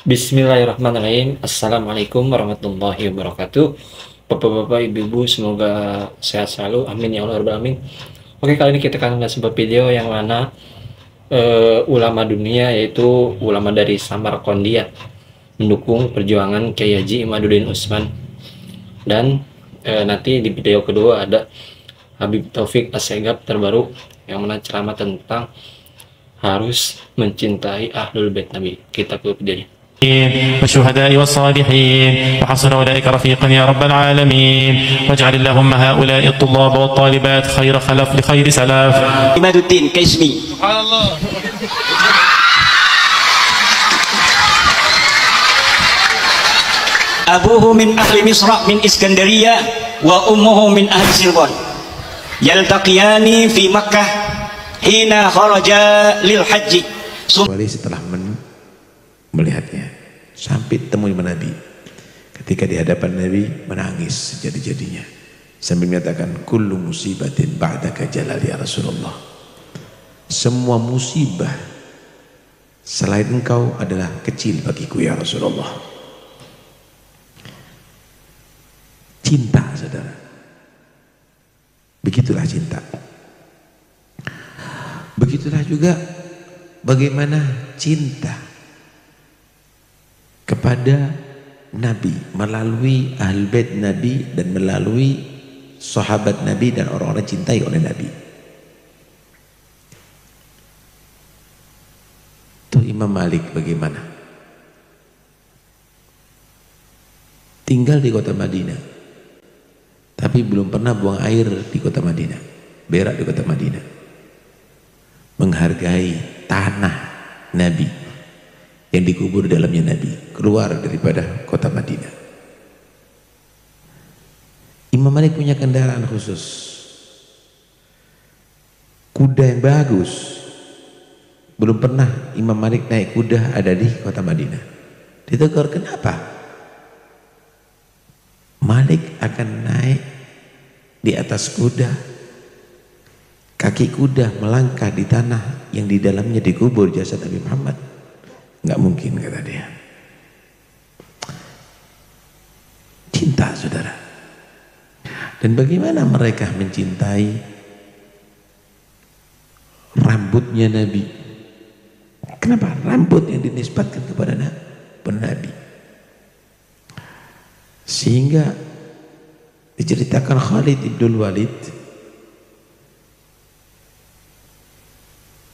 Bismillahirrahmanirrahim. Assalamualaikum warahmatullahi wabarakatuh. Bapak-bapak, ibu-ibu, semoga sehat selalu. Amin ya Allah rabbal alamin. Oke, kali ini kita akan bahas sebuah video yang mana ulama dunia, yaitu ulama dari Samarkandia, mendukung perjuangan Kiai Haji Imaduddin Utsman. Dan nanti di video kedua ada Habib Taufik Assegaf terbaru yang mana ceramah tentang harus mencintai Ahlul Bait Nabi. Kita ke videonya. والشهداء والصالحين وحسن أولئك رفيقا يا رب العالمين واجعل اللهم هؤلاء الطلاب والطالبات خير خلف لخير سلف. عماد الدين كاسمي. سبحان الله. أبوه من أهل مصر من إسكندرية وأمه من أهل سلطان يلتقيان في مكة حين خرجا للحج. Setelah melihatnya sampai temui Nabi, ketika di hadapan Nabi menangis sejadi-jadinya sambil menyatakan kullu musibatin ba'daka jalal ya Rasulullah, semua musibah selain engkau adalah kecil bagiku ya Rasulullah. Cinta, saudara, begitulah cinta. Begitulah juga bagaimana cinta kepada Nabi melalui Ahlul Bait Nabi dan melalui sahabat Nabi dan orang-orang cintai oleh Nabi. Tuh Imam Malik bagaimana? Tinggal di kota Madinah, tapi belum pernah buang air di kota Madinah, berak di kota Madinah. Menghargai tanah Nabi yang dikubur dalamnya Nabi, keluar daripada kota Madinah. Imam Malik punya kendaraan khusus, kuda yang bagus. Belum pernah Imam Malik naik kuda ada di kota Madinah. Ditegur, kenapa? Malik akan naik di atas kuda, kaki kuda melangkah di tanah yang di dalamnya dikubur jasad Nabi Muhammad. Nggak mungkin, kata dia. Cinta, saudara. Dan bagaimana mereka mencintai rambutnya Nabi? Kenapa rambut yang dinisbatkan kepada Nabi? Sehingga diceritakan Khalid ibn Walid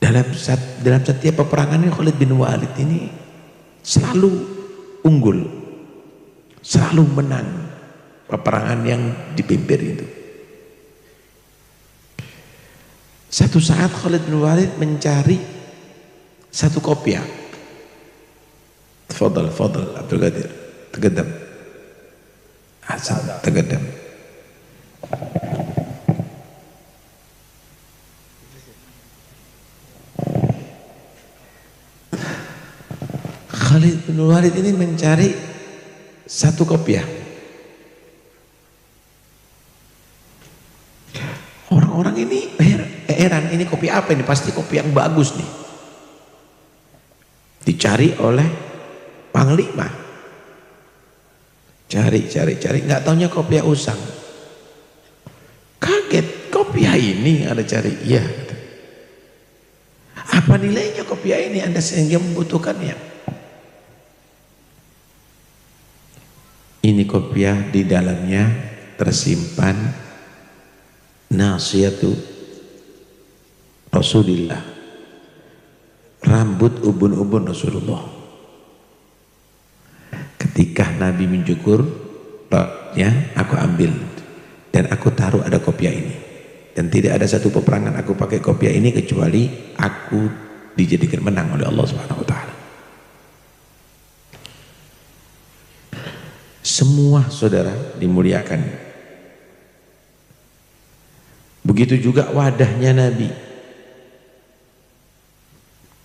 dalam setiap peperangan Khalid bin Walid ini selalu unggul, selalu menang peperangan yang dipimpin itu. Satu saat Khalid bin Walid mencari satu kopiah. Fadal Abdul Qadir, tegadam Hasan, tegadam. Khalid bin Walid ini mencari satu kopiah. Orang-orang ini heran, ini kopi apa ini? Pasti kopi yang bagus nih. Dicari oleh panglima. Cari, nggak taunya kopiah usang. Kaget, kopiah ini ada cari. Iya. Apa nilainya kopiah ini Anda sehingga membutuhkannya? Ini kopiah di dalamnya tersimpan nasihatu Rasulullah, rambut ubun-ubun Rasulullah. Ketika Nabi mencukur rambutnya, aku ambil dan aku taruh ada kopiah ini. Dan tidak ada satu peperangan aku pakai kopiah ini kecuali aku dijadikan menang oleh Allah Subhanahu wa taala. Semua saudara dimuliakan. Begitu juga wadahnya Nabi.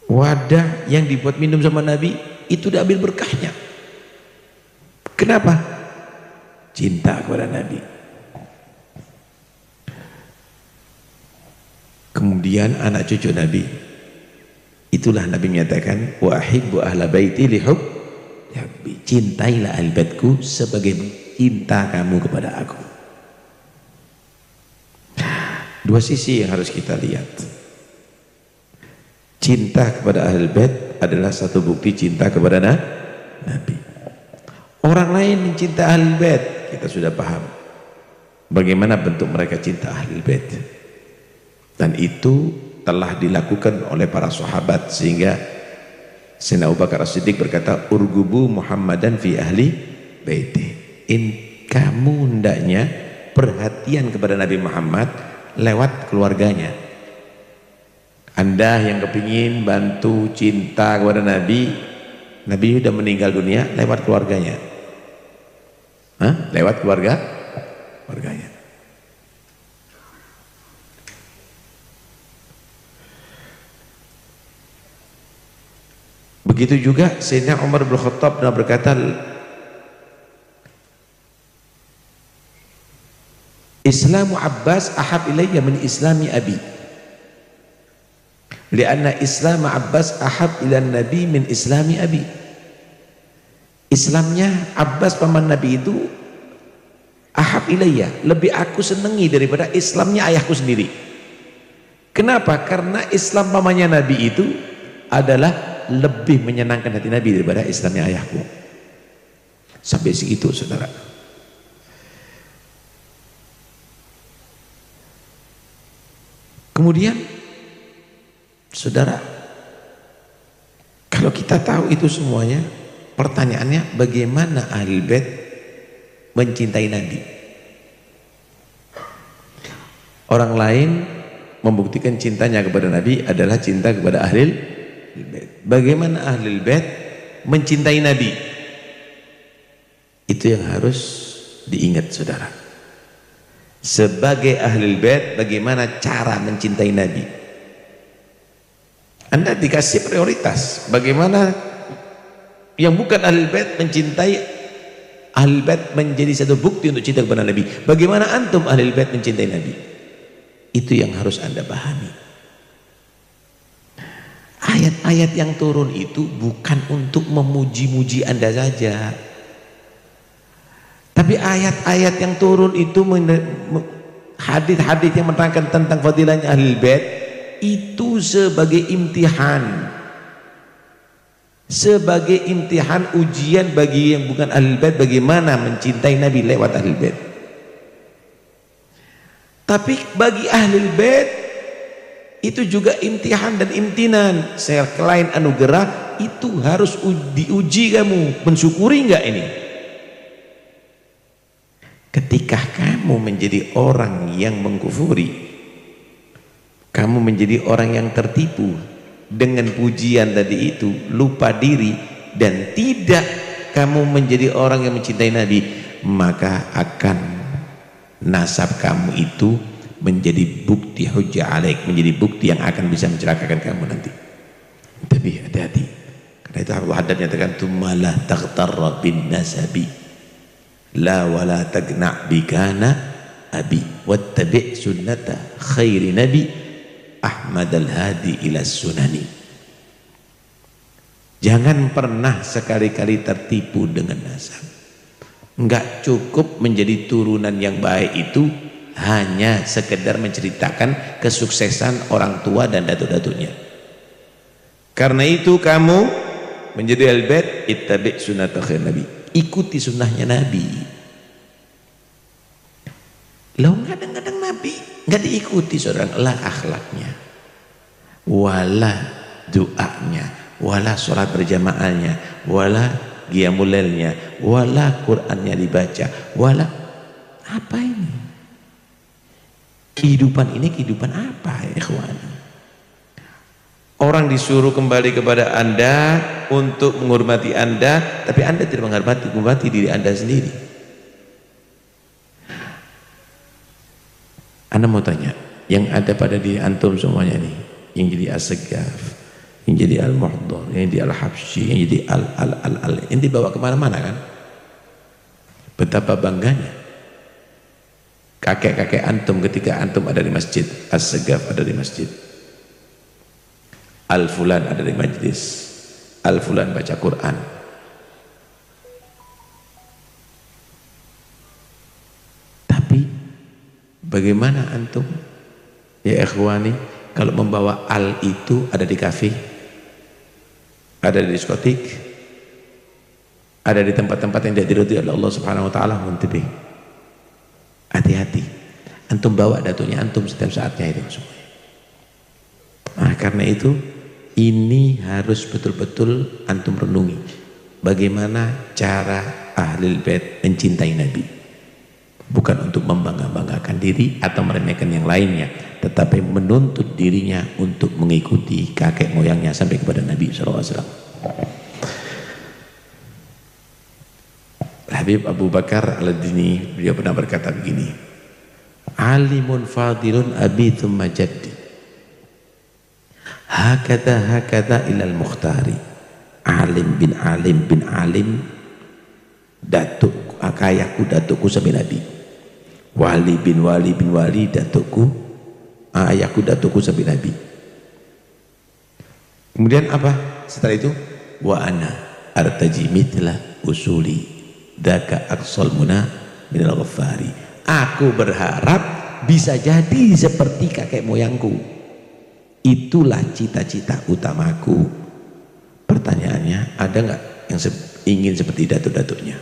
Wadah yang dibuat minum sama Nabi itu diambil berkahnya. Kenapa? Cinta kepada Nabi. Kemudian anak cucu Nabi, itulah Nabi menyatakan wa ahibbu ahla baiti cintailah ahli baitku sebagai cinta kamu kepada aku. Dua sisi yang harus kita lihat. Cinta kepada ahli bait adalah satu bukti cinta kepada Nabi. Orang lain mencinta ahli bait, kita sudah paham bagaimana bentuk mereka cinta ahli bait, dan itu telah dilakukan oleh para sahabat, sehingga Sayyidina Abu Bakar As-Siddiq berkata, urgubu Muhammadan fi ahli baiti. Kamu hendaknya perhatian kepada Nabi Muhammad lewat keluarganya. Anda yang kepingin bantu cinta kepada Nabi, Nabi sudah meninggal dunia, lewat keluarganya. Lewat keluarganya. Begitu juga Sayyidina Umar bin Khattab pernah berkata, Islamu Abbas ahab ilayya min islami abi, lianna Islam Abbas ahab ila Nabi min islami abi. Islamnya Abbas paman Nabi itu ahab ilayya, lebih aku senangi daripada Islamnya ayahku sendiri. Kenapa? Karena Islam pamannya Nabi itu adalah lebih menyenangkan hati Nabi daripada Islamnya ayahku. Sampai segitu, saudara. Kemudian saudara, kalau kita tahu itu semuanya, pertanyaannya bagaimana ahli bait mencintai Nabi? Orang lain membuktikan cintanya kepada Nabi adalah cinta kepada ahli bait. Bagaimana ahli bait mencintai Nabi? Itu yang harus diingat, saudara. Sebagai ahli bait, bagaimana cara mencintai Nabi? Anda dikasih prioritas. Bagaimana yang bukan ahli bait mencintai ahli bait menjadi satu bukti untuk cinta kepada Nabi. Bagaimana antum ahli bait mencintai Nabi? Itu yang harus Anda pahami. Ayat-ayat yang turun itu bukan untuk memuji-muji Anda saja, tapi ayat-ayat yang turun itu, hadis-hadis yang menerangkan tentang fadilahnya ahli bait itu sebagai imtihan, sebagai imtihan ujian bagi yang bukan ahli bait, bagaimana mencintai Nabi lewat ahli bait. Tapi bagi ahli bait itu juga imtihan dan imtinan. Selain anugerah itu harus diuji, kamu mensyukuri enggak ini? Ketika kamu menjadi orang yang mengkufuri, kamu menjadi orang yang tertipu dengan pujian tadi itu, lupa diri, dan tidak kamu menjadi orang yang mencintai Nabi, maka akan nasab kamu itu menjadi bukti hujjah alaik, menjadi bukti yang akan bisa mencelakakan kamu nanti. Tapi hati-hati, karena itu Allah Haddad nyatakan, tumalah taghtarra bin nasabi la wala tagna' bikana abi wattabi' sunnata khairi nabi Ahmad al-Hadi ila sunani. Jangan pernah sekali-kali tertipu dengan nasab. Enggak cukup menjadi turunan yang baik itu hanya sekedar menceritakan kesuksesan orang tua dan datuk-datuknya. Karena itu kamu menjadi al-bait, ittabi' sunnata khairi nabi, ikuti sunnahnya Nabi. Loh, kadang-kadang Nabi nggak diikuti, saudara, lah akhlaknya, wala doanya, wala sholat berjamaahnya, wala qiyamul lailnya, wala Qur'annya dibaca, wala apa ini? Kehidupan ini kehidupan apa, ya ikhwan? Orang disuruh kembali kepada Anda untuk menghormati Anda, tapi Anda tidak menghormati diri Anda sendiri. Anda mau tanya, yang ada pada diri antum semuanya nih, yang jadi as-Saggaf, yang jadi al-Muhdar, yang jadi al-Habsyi, yang jadi al, yang dibawa kemana-mana kan? Betapa bangganya kakek-kakek antum ketika antum ada di masjid, as-Saggaf ada di masjid, Al-Fulan ada di majlis, Al-Fulan baca Quran, Bagaimana antum ya ikhwani kalau membawa al itu ada di kafe, ada di diskotik, ada di tempat-tempat yang tidak diridhoi oleh Allah Subhanahu wa taala? Muntabih, hati-hati, antum bawa datunya antum setiap saatnya itu semua. Nah, karena itu ini harus betul-betul antum renungi bagaimana cara Ahlul Bait mencintai Nabi, bukan untuk membangga-banggakan diri atau meremehkan yang lainnya, tetapi menuntut dirinya untuk mengikuti kakek moyangnya sampai kepada Nabi SAW. Habib Abu Bakar Al-Dini beliau pernah berkata begini, alimun fadilun abi thumma jaddi, hakada ilal mukhtari, alim bin alim datuk ayahku datukku sampai Nabi, wali bin wali datukku ayahku datukku sampai Nabi. Kemudian apa setelah itu? Wa ana artaji mithla usuli daka aqsal muna minal ghaffari, aku berharap bisa jadi seperti kakek moyangku, itulah cita-cita utamaku. Pertanyaannya, ada nggak yang ingin seperti datuk-datuknya?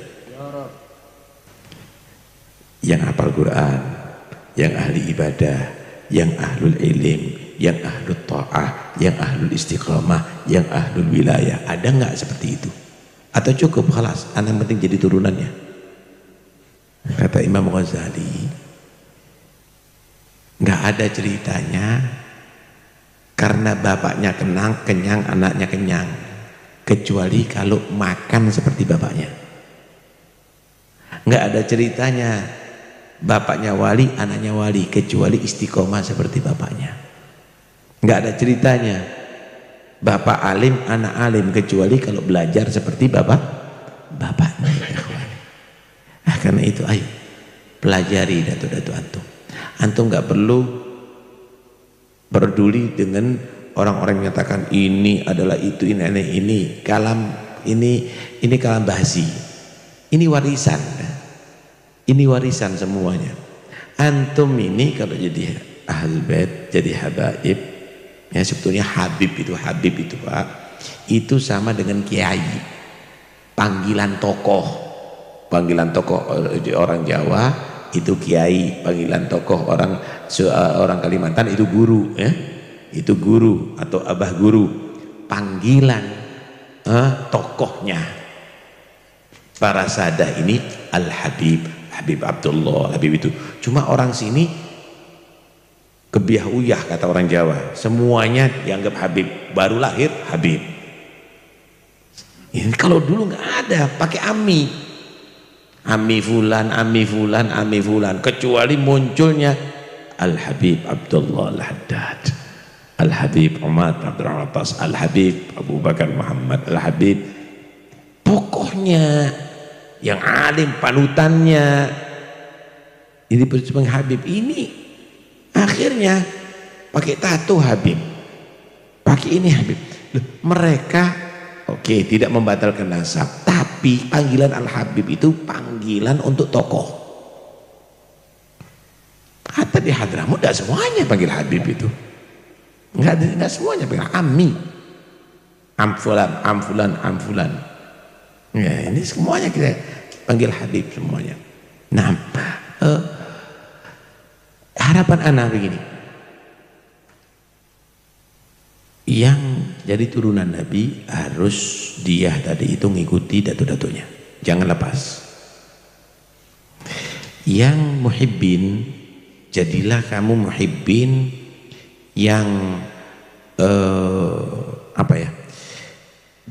Yang hafal Quran, yang ahli ibadah, yang ahlul ilim, yang ahlul ta'ah, yang ahlul istiqamah, yang ahlul wilayah, ada nggak seperti itu? Atau cukup khalas, anak penting jadi turunannya? Kata Imam Ghazali, nggak ada ceritanya karena bapaknya kenyang, anaknya kenyang, kecuali kalau makan seperti bapaknya. Nggak ada ceritanya bapaknya wali, anaknya wali, kecuali istiqomah seperti bapaknya. Nggak ada ceritanya bapak alim, anak alim, kecuali kalau belajar seperti bapaknya. Karena itu ayo pelajari datu-datu antum. Antum nggak perlu peduli dengan orang-orang yang menyatakan ini adalah itu, ini kalam, ini kalam bahasi, ini warisan. Ini warisan semuanya. Antum ini kalau jadi Ahlul Bait, jadi habaib, ya sebetulnya habib itu Pak, itu sama dengan kiai, panggilan tokoh. Panggilan tokoh orang Jawa itu kiai, panggilan tokoh orang Kalimantan itu guru, ya. Itu guru atau abah guru. Panggilan tokohnya para sadah ini Al-Habib, Habib Abdullah, Habib itu. Cuma orang sini kebiah uyah kata orang Jawa, semuanya dianggap Habib, baru lahir Habib. Ini kalau dulu nggak ada, pakai ami fulan, kecuali munculnya Al-Habib Abdullah Al-Haddad, Al-Habib Umar Abdul Atas, Al-Habib Abu Bakar Muhammad, Al-Habib tokohnya yang alim, panutannya. Ini percuma Habib ini akhirnya pakai tato Habib, pakai ini Habib. Mereka oke, tidak membatalkan nasab, tapi panggilan Al-Habib itu panggilan untuk tokoh. Hatta di Hadramut tidak semuanya panggil Habib itu, nggak semuanya panggil Ami, amfulan. Ya, ini semuanya kita panggil Habib semuanya. Nah, harapan anak begini, yang jadi turunan Nabi harus dia tadi itu ngikuti datu-datunya, jangan lepas. Yang muhibbin, jadilah kamu muhibbin yang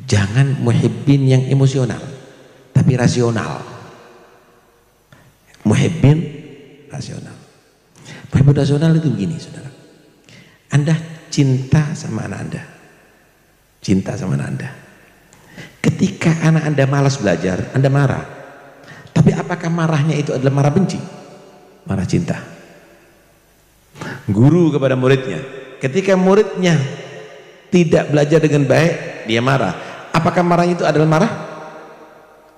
jangan muhibbin yang emosional, tapi rasional. Muhibbin rasional. Muhibbin rasional itu begini, saudara. Anda cinta sama anak Anda, cinta sama anak Anda. Ketika anak Anda malas belajar, Anda marah. Tapi apakah marahnya itu adalah marah benci? Marah cinta. Guru kepada muridnya, ketika muridnya tidak belajar dengan baik, dia marah. Apakah marahnya itu adalah marah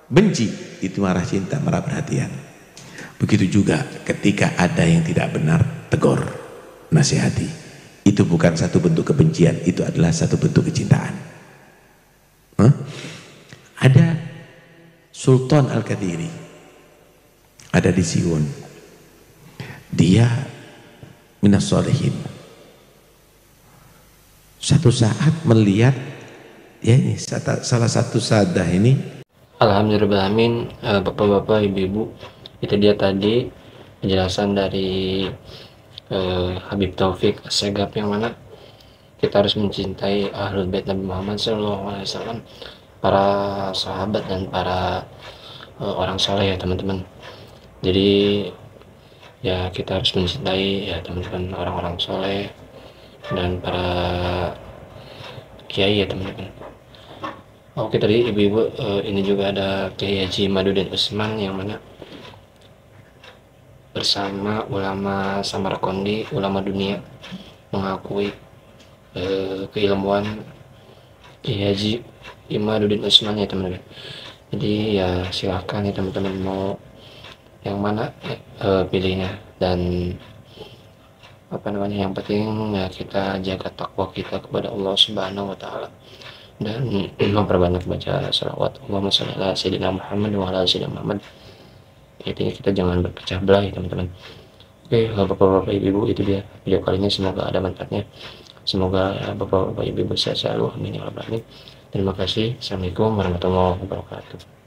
benci? Itu marah cinta, marah perhatian. Begitu juga ketika ada yang tidak benar, tegur, nasihati. Itu bukan satu bentuk kebencian, itu adalah satu bentuk kecintaan. Ada Sultan Al-Qadiri, ada di Siwon. Dia minas sholihin. Satu saat melihat, ya ini salah satu sadah ini. Alhamdulillahirrahmanirrahim, bapak-bapak, ibu-ibu, itu dia tadi penjelasan dari Habib Taufik Assegaf, yang mana kita harus mencintai Ahlul Bait Nabi Muhammad SAW, para sahabat dan para orang soleh ya teman-teman. Jadi ya kita harus mencintai ya teman-teman orang-orang soleh dan para kiai ya teman-teman. Oke, tadi ibu-ibu, ini juga ada Kiai Haji Madudin Usman, yang mana bersama ulama Samarkandi, ulama dunia, mengakui keilmuan Kiai Haji Imaduddin Usman ya teman-teman. Jadi ya silahkan ya teman-teman, mau yang mana pilihnya, dan yang penting ya kita jaga takwa kita kepada Allah Subhanahu wa Ta'ala, dan memperbanyak baca salawat Allahumma sholli ala sayyidina Muhammad wa ala sayyidina Muhammad. Intinya kita jangan berpecah belah ya teman-teman. Oke, bapak-bapak ibu-ibu, itu dia video kali ini, semoga ada manfaatnya, semoga bapak-bapak ibu-ibu sehat selalu, amin ya rabbal alamin. Terima kasih. Assalamualaikum warahmatullahi wabarakatuh.